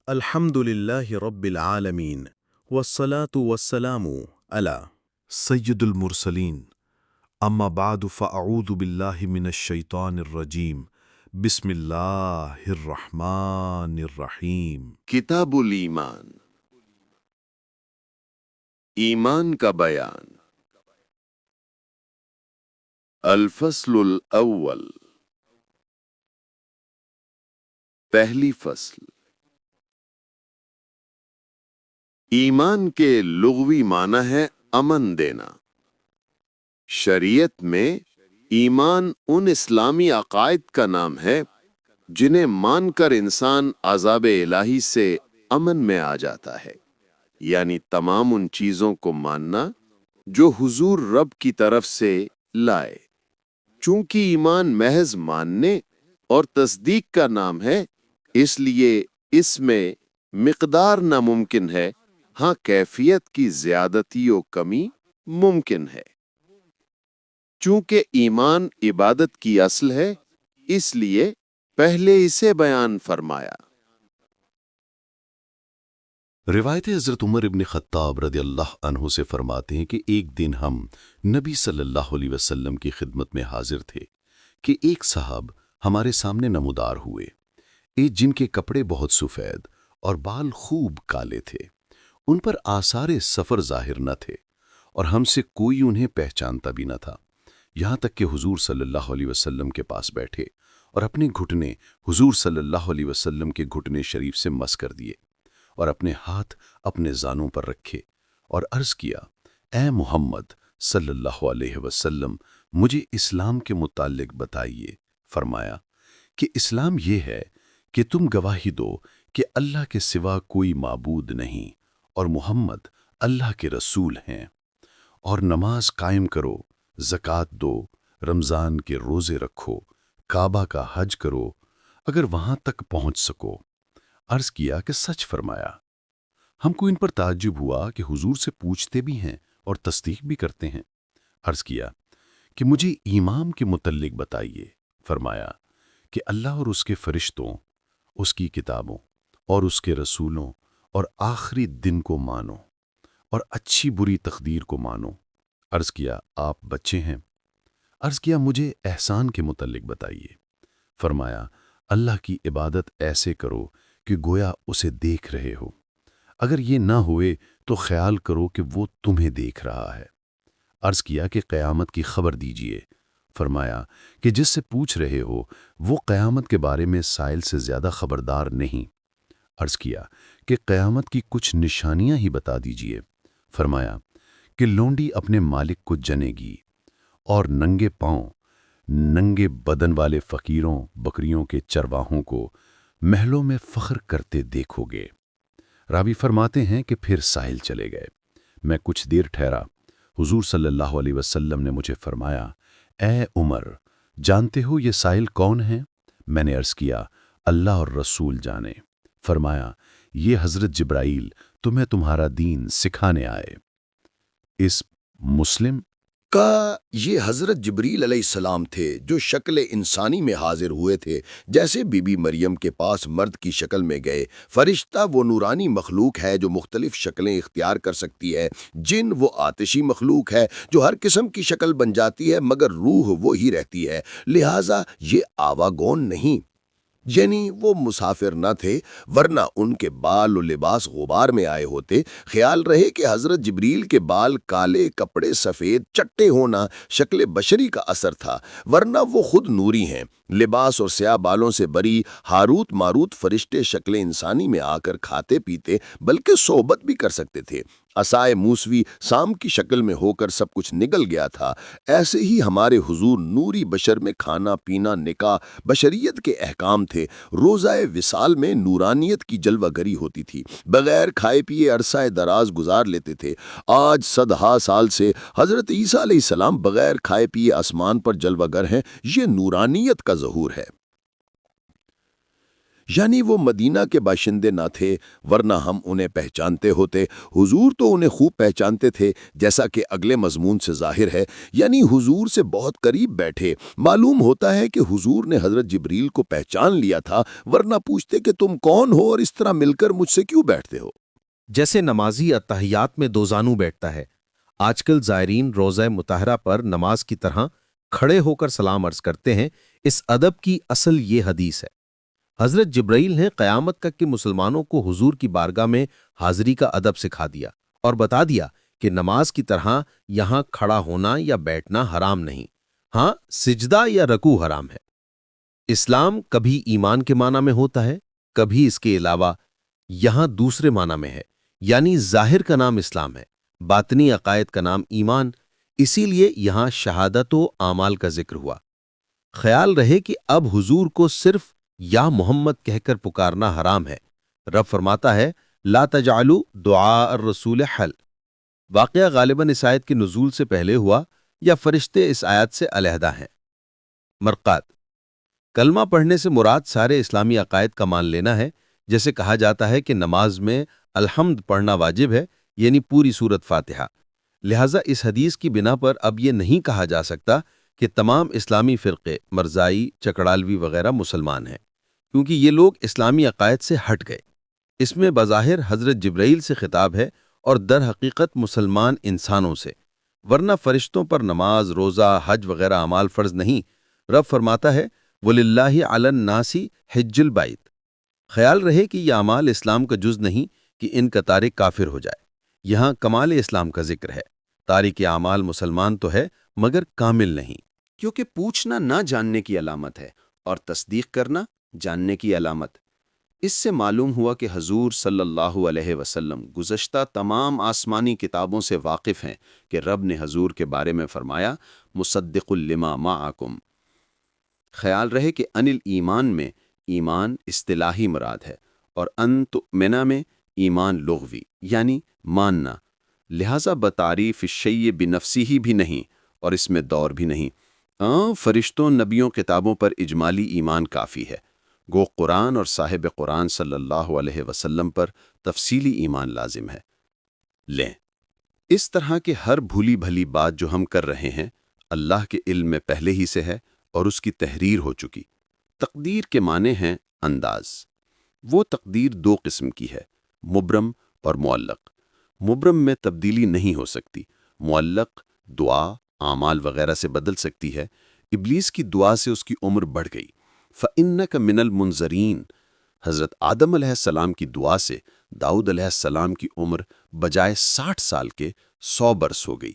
الحمد لله رب العالمين والصلاة والسلام على سید المرسلین اما بعد فاعوذ باللہ من الشیطان الرجیم بسم اللہ الرحمن الرحیم۔ کتاب الایمان، ایمان کا بیان۔ الفصل الاول، پہلی فصل۔ ایمان کے لغوی معنی ہے امن دینا۔ شریعت میں ایمان ان اسلامی عقائد کا نام ہے جنہیں مان کر انسان عذاب الہی سے امن میں آ جاتا ہے، یعنی تمام ان چیزوں کو ماننا جو حضور رب کی طرف سے لائے۔ چونکہ ایمان محض ماننے اور تصدیق کا نام ہے، اس لیے اس میں مقدار ناممکن ہے، ہاں کیفیت کی زیادتی و کمی ممکن ہے۔ چونکہ ایمان عبادت کی اصل ہے، اس لیے پہلے اسے بیان فرمایا۔ روایت حضرت عمر ابن خطاب رضی اللہ عنہ سے فرماتے ہیں کہ ایک دن ہم نبی صلی اللہ علیہ وسلم کی خدمت میں حاضر تھے کہ ایک صاحب ہمارے سامنے نمودار ہوئے، جن کے کپڑے بہت سفید اور بال خوب کالے تھے۔ ان پر آثار سفر ظاہر نہ تھے اور ہم سے کوئی انہیں پہچانتا بھی نہ تھا، یہاں تک کہ حضور صلی اللہ علیہ وسلم کے پاس بیٹھے اور اپنے گھٹنے حضور صلی اللہ علیہ وسلم کے گھٹنے شریف سے مس کر دیے اور اپنے ہاتھ اپنے زانوں پر رکھے اور عرض کیا، اے محمد صلی اللہ علیہ وسلم، مجھے اسلام کے متعلق بتائیے۔ فرمایا کہ اسلام یہ ہے کہ تم گواہی دو کہ اللہ کے سوا کوئی معبود نہیں اور محمد اللہ کے رسول ہیں، اور نماز قائم کرو، زکوٰۃ دو، رمضان کے روزے رکھو، کعبہ کا حج کرو اگر وہاں تک پہنچ سکو۔ عرض کیا کہ سچ فرمایا۔ ہم کو ان پر تعجب ہوا کہ حضور سے پوچھتے بھی ہیں اور تصدیق بھی کرتے ہیں۔ عرض کیا کہ مجھے ایمان کے متعلق بتائیے۔ فرمایا کہ اللہ اور اس کے فرشتوں، اس کی کتابوں اور اس کے رسولوں اور آخری دن کو مانو اور اچھی بری تقدیر کو مانو۔ عرض کیا آپ بچے ہیں؟ عرض کیا مجھے احسان کے متعلق بتائیے۔ فرمایا اللہ کی عبادت ایسے کرو کہ گویا اسے دیکھ رہے ہو، اگر یہ نہ ہوئے تو خیال کرو کہ وہ تمہیں دیکھ رہا ہے۔ عرض کیا کہ قیامت کی خبر دیجئے۔ فرمایا کہ جس سے پوچھ رہے ہو وہ قیامت کے بارے میں سائل سے زیادہ خبردار نہیں۔ عرض کیا کہ قیامت کی کچھ نشانیاں ہی بتا دیجئے۔ فرمایا کہ لونڈی اپنے مالک کو جنے گی اور ننگے پاؤں ننگے بدن والے فقیروں بکریوں کے چرواہوں کو محلوں میں فخر کرتے دیکھو گے۔ راوی فرماتے ہیں کہ پھر سائل چلے گئے۔ میں کچھ دیر ٹھہرا، حضور صلی اللہ علیہ وسلم نے مجھے فرمایا، اے عمر، جانتے ہو یہ سائل کون ہیں؟ میں نے عرض کیا اللہ اور رسول جانے۔ فرمایا یہ حضرت جبرائیل تمہیں تمہارا دین سکھانے آئے۔ اس مسلم کا یہ حضرت جبریل علیہ السلام تھے جو شکل انسانی میں حاضر ہوئے تھے، جیسے بی بی مریم کے پاس مرد کی شکل میں گئے۔ فرشتہ وہ نورانی مخلوق ہے جو مختلف شکلیں اختیار کر سکتی ہے۔ جن وہ آتشی مخلوق ہے جو ہر قسم کی شکل بن جاتی ہے مگر روح وہی رہتی ہے، لہٰذا یہ آواگون نہیں، یعنی وہ مسافر نہ تھے، ورنہ ان کے بال و لباس غبار میں آئے ہوتے۔ خیال رہے کہ حضرت جبریل کے بال کالے، کپڑے سفید، چٹے ہونا شکل بشری کا اثر تھا، ورنہ وہ خود نوری ہیں۔ لباس اور سیاہ بالوں سے بری ہاروت ماروت فرشتے شکل انسانی میں آ کر کھاتے پیتے بلکہ صحبت بھی کر سکتے تھے۔ عصائے موسوی سام کی شکل میں ہو کر سب کچھ نگل گیا تھا۔ ایسے ہی ہمارے حضور نوری بشر میں کھانا پینا، نکاح، بشریت کے احکام تھے۔ روزہ وصال میں نورانیت کی جلوہ گری ہوتی تھی، بغیر کھائے پیے عرصہ دراز گزار لیتے تھے۔ آج صدہا سال سے حضرت عیسیٰ علیہ السلام بغیر کھائے پیے آسمان پر جلوہ گر ہیں، یہ نورانیت کا ظہور ہے۔ یعنی وہ مدینہ کے باشندے نہ تھے ورنہ ہم انہیں پہچانتے ہوتے۔ حضور تو انہیں خوب پہچانتے تھے، جیسا کہ اگلے مضمون سے ظاہر ہے، یعنی حضور سے بہت قریب بیٹھے۔ معلوم ہوتا ہے کہ حضور نے حضرت جبریل کو پہچان لیا تھا، ورنہ پوچھتے کہ تم کون ہو اور اس طرح مل کر مجھ سے کیوں بیٹھتے ہو؟ جیسے نمازی اتحیات میں دو زانو بیٹھتا ہے، آج کل زائرین روضہ مطہرہ پر نماز کی طرح کھڑے ہو کر سلام عرض کرتے ہیں۔ اس ادب کی اصل یہ حدیث ہے۔ حضرت جبرائیل نے قیامت تک کے مسلمانوں کو حضور کی بارگاہ میں حاضری کا ادب سکھا دیا اور بتا دیا کہ نماز کی طرح یہاں کھڑا ہونا یا بیٹھنا حرام نہیں، ہاں سجدہ یا رکوع حرام ہے۔ اسلام کبھی ایمان کے معنی میں ہوتا ہے، کبھی اس کے علاوہ، یہاں دوسرے معنی میں ہے، یعنی ظاہر کا نام اسلام ہے، باطنی عقائد کا نام ایمان، اسی لیے یہاں شہادت و اعمال کا ذکر ہوا۔ خیال رہے کہ اب حضور کو صرف یا محمد کہہ کر پکارنا حرام ہے۔ رب فرماتا ہے لا تجعلوا دعاء الرسول حل۔ واقعہ غالباً اس آیت کے نزول سے پہلے ہوا یا فرشتے اس آیت سے علیحدہ ہیں۔ مرقات، کلمہ پڑھنے سے مراد سارے اسلامی عقائد کا مان لینا ہے۔ جیسے کہا جاتا ہے کہ نماز میں الحمد پڑھنا واجب ہے، یعنی پوری سورت فاتحہ۔ لہٰذا اس حدیث کی بنا پر اب یہ نہیں کہا جا سکتا کہ تمام اسلامی فرقے مرزائی، چکڑالوی وغیرہ مسلمان ہیں، کیونکہ یہ لوگ اسلامی عقائد سے ہٹ گئے۔ اس میں بظاہر حضرت جبرائیل سے خطاب ہے اور در حقیقت مسلمان انسانوں سے، ورنہ فرشتوں پر نماز، روزہ، حج وغیرہ اعمال فرض نہیں۔ رب فرماتا ہے وَلِلَّهِ عَلَى النَّاسِ حِجُّ الْبَيْتِ۔ خیال رہے کہ یہ اعمال اسلام کا جز نہیں کہ ان کا تارک کافر ہو جائے۔ یہاں کمال اسلام کا ذکر ہے۔ تارک اعمال مسلمان تو ہے مگر کامل نہیں، کیونکہ پوچھنا نہ جاننے کی علامت ہے اور تصدیق کرنا جاننے کی علامت۔ اس سے معلوم ہوا کہ حضور صلی اللہ علیہ وسلم گزشتہ تمام آسمانی کتابوں سے واقف ہیں کہ رب نے حضور کے بارے میں فرمایا مصدق لما معکم۔ خیال رہے کہ ان الایمان میں ایمان اصطلاحی مراد ہے اور ان تؤمن میں ایمان لغوی یعنی ماننا، لہذا بتعریف الشیء بنفسی بھی نہیں اور اس میں دور بھی نہیں۔ فرشتوں، نبیوں، کتابوں پر اجمالی ایمان کافی ہے، گو قرآن اور صاحب قرآن صلی اللہ علیہ وسلم پر تفصیلی ایمان لازم ہے۔ لیں، اس طرح کے ہر بھولی بھلی بات جو ہم کر رہے ہیں اللہ کے علم میں پہلے ہی سے ہے اور اس کی تحریر ہو چکی۔ تقدیر کے معنی ہیں انداز۔ وہ تقدیر دو قسم کی ہے، مبرم اور معلق۔ مبرم میں تبدیلی نہیں ہو سکتی، معلق دعا، اعمال وغیرہ سے بدل سکتی ہے۔ ابلیس کی دعا سے اس کی عمر بڑھ گئی، فَإِنَّكَ مِنَ الْمُنظَرِينَ۔ حضرت آدم علیہ السلام کی دعا سے داؤد علیہ السلام کی عمر بجائے 60 سال کے 100 برس ہو گئی۔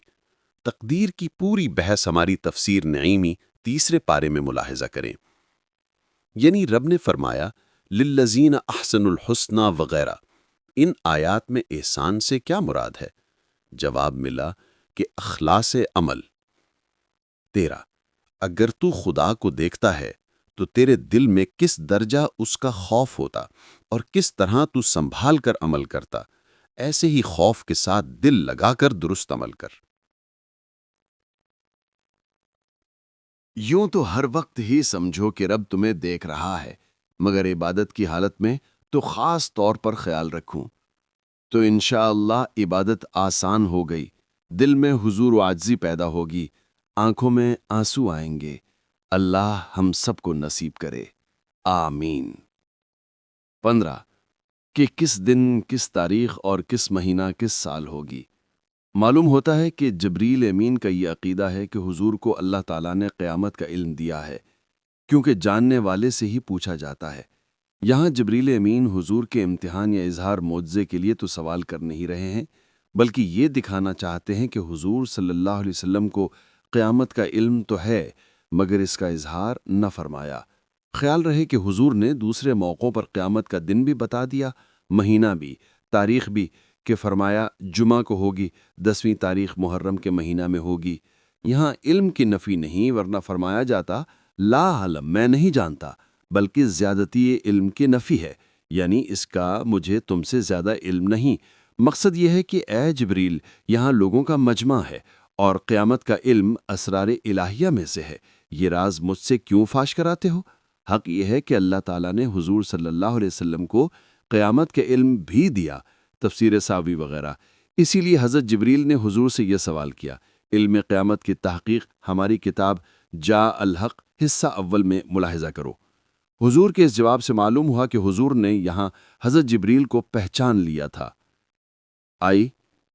تقدیر کی پوری بحث ہماری تفسیر نعیمی 3 پارے میں ملاحظہ کریں۔ یعنی رب نے فرمایا للذین احسنوا الحسنى وغیرہ، ان آیات میں احسان سے کیا مراد ہے؟ جواب ملا کہ اخلاص عمل۔ 13، اگر تو خدا کو دیکھتا ہے تو تیرے دل میں کس درجہ اس کا خوف ہوتا اور کس طرح تو سنبھال کر عمل کرتا، ایسے ہی خوف کے ساتھ دل لگا کر درست عمل کر۔ یوں تو ہر وقت ہی سمجھو کہ رب تمہیں دیکھ رہا ہے، مگر عبادت کی حالت میں تو خاص طور پر خیال رکھوں تو انشاءاللہ عبادت آسان ہو گئی، دل میں حضور و عاجزی پیدا ہوگی، آنکھوں میں آنسو آئیں گے۔ اللہ ہم سب کو نصیب کرے، آمین۔ 15، کہ کس دن، کس تاریخ اور کس مہینہ، کس سال ہوگی۔ معلوم ہوتا ہے کہ جبریل امین کا یہ عقیدہ ہے کہ حضور کو اللہ تعالیٰ نے قیامت کا علم دیا ہے، کیونکہ جاننے والے سے ہی پوچھا جاتا ہے۔ یہاں جبریل امین حضور کے امتحان یا اظہار معجزے کے لیے تو سوال کر نہیں رہے ہیں، بلکہ یہ دکھانا چاہتے ہیں کہ حضور صلی اللہ علیہ وسلم کو قیامت کا علم تو ہے مگر اس کا اظہار نہ فرمایا۔ خیال رہے کہ حضور نے دوسرے موقعوں پر قیامت کا دن بھی بتا دیا، مہینہ بھی، تاریخ بھی، کہ فرمایا جمعہ کو ہوگی، 10ویں تاریخ محرم کے مہینہ میں ہوگی۔ یہاں علم کی نفی نہیں، ورنہ فرمایا جاتا لا علم، میں نہیں جانتا، بلکہ زیادتی علم کی نفی ہے، یعنی اس کا مجھے تم سے زیادہ علم نہیں۔ مقصد یہ ہے کہ اے جبریل، یہاں لوگوں کا مجمع ہے اور قیامت کا علم اسرار الہیہ میں سے ہے، یہ راز مجھ سے کیوں فاش کراتے ہو؟ حق یہ ہے کہ اللہ تعالیٰ نے حضور صلی اللہ علیہ وسلم کو قیامت کے علم بھی دیا، تفسیر ساوی وغیرہ۔ اسی لیے حضرت جبریل نے حضور سے یہ سوال کیا۔ علم قیامت کی تحقیق ہماری کتاب جا الحق حصہ اول میں ملاحظہ کرو۔ حضور کے اس جواب سے معلوم ہوا کہ حضور نے یہاں حضرت جبریل کو پہچان لیا تھا۔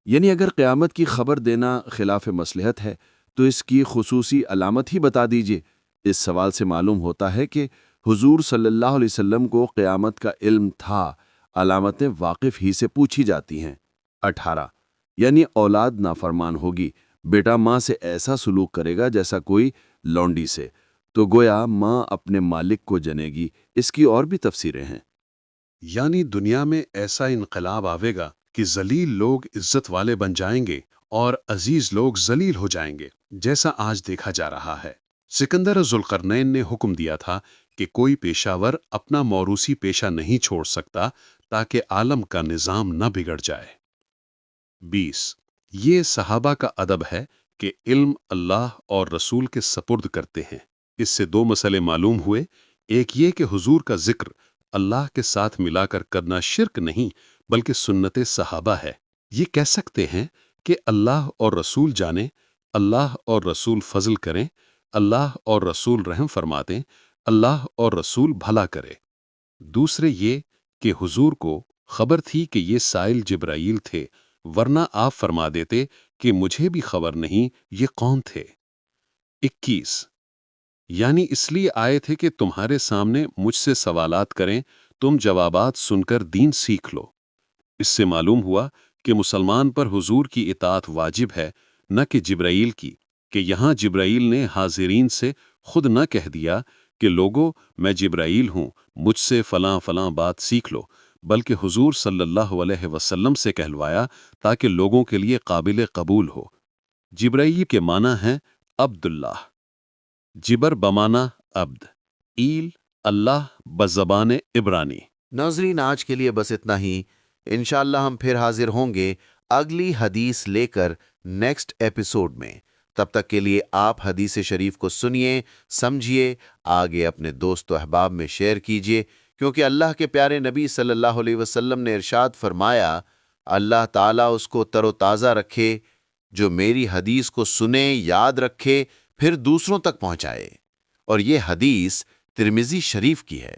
یعنی اگر قیامت کی خبر دینا خلاف مصلحت ہے تو اس کی خصوصی علامت ہی بتا دیجئے۔ اس سوال سے معلوم ہوتا ہے کہ حضور صلی اللہ علیہ وسلم کو قیامت کا علم تھا، علامتیں واقف ہی سے پوچھی جاتی ہیں۔ 18 یعنی اولاد نافرمان ہوگی، بیٹا ماں سے ایسا سلوک کرے گا جیسا کوئی لونڈی سے، تو گویا ماں اپنے مالک کو جنے گی۔ اس کی اور بھی تفسیریں ہیں۔ یعنی دنیا میں ایسا انقلاب آوے گا کہ ذلیل لوگ عزت والے بن جائیں گے اور عزیز لوگ ذلیل ہو جائیں گے، جیسا آج دیکھا جا رہا ہے۔ سکندر ذوالقرنین نے حکم دیا تھا کہ کوئی پیشہ ور اپنا موروثی پیشہ نہیں چھوڑ سکتا تاکہ عالم کا نظام نہ بگڑ جائے۔ 20 یہ صحابہ کا ادب ہے کہ علم اللہ اور رسول کے سپرد کرتے ہیں۔ اس سے دو مسئلے معلوم ہوئے، ایک یہ کہ حضور کا ذکر اللہ کے ساتھ ملا کر کرنا شرک نہیں بلکہ سنت صحابہ ہے۔ یہ کہہ سکتے ہیں کہ اللہ اور رسول جانے، اللہ اور رسول فضل کریں، اللہ اور رسول رحم فرما دیں، اللہ اور رسول بھلا کرے۔ دوسرے یہ کہ حضور کو خبر تھی کہ یہ سائل جبرائیل تھے، ورنہ آپ فرما دیتے کہ مجھے بھی خبر نہیں یہ کون تھے۔ 21 یعنی اس لیے آئے تھے کہ تمہارے سامنے مجھ سے سوالات کریں، تم جوابات سن کر دین سیکھ لو۔ اس سے معلوم ہوا کہ مسلمان پر حضور کی اطاعت واجب ہے، نہ کہ جبرائیل کی، کہ یہاں جبرائیل نے حاضرین سے خود نہ کہہ دیا کہ لوگو میں جبرائیل ہوں، مجھ سے فلاں فلاں بات سیکھ لو، بلکہ حضور صلی اللہ علیہ وسلم سے کہلوایا تاکہ لوگوں کے لیے قابل قبول ہو۔ جبرائیل کے معنی ہیں عبداللہ، جبر بمانہ عبد، ایل اللہ بزبان عبرانی۔ ناظرین آج کے لیے بس اتنا ہی، انشاءاللہ ہم پھر حاضر ہوں گے اگلی حدیث لے کر نیکسٹ ایپیسوڈ میں۔ تب تک کے لیے آپ حدیث شریف کو سنیے، سمجھیے، آگے اپنے دوست و احباب میں شیئر کیجیے، کیونکہ اللہ کے پیارے نبی صلی اللہ علیہ وسلم نے ارشاد فرمایا، اللہ تعالیٰ اس کو تر و تازہ رکھے جو میری حدیث کو سنے، یاد رکھے، پھر دوسروں تک پہنچائے۔ اور یہ حدیث ترمذی شریف کی ہے۔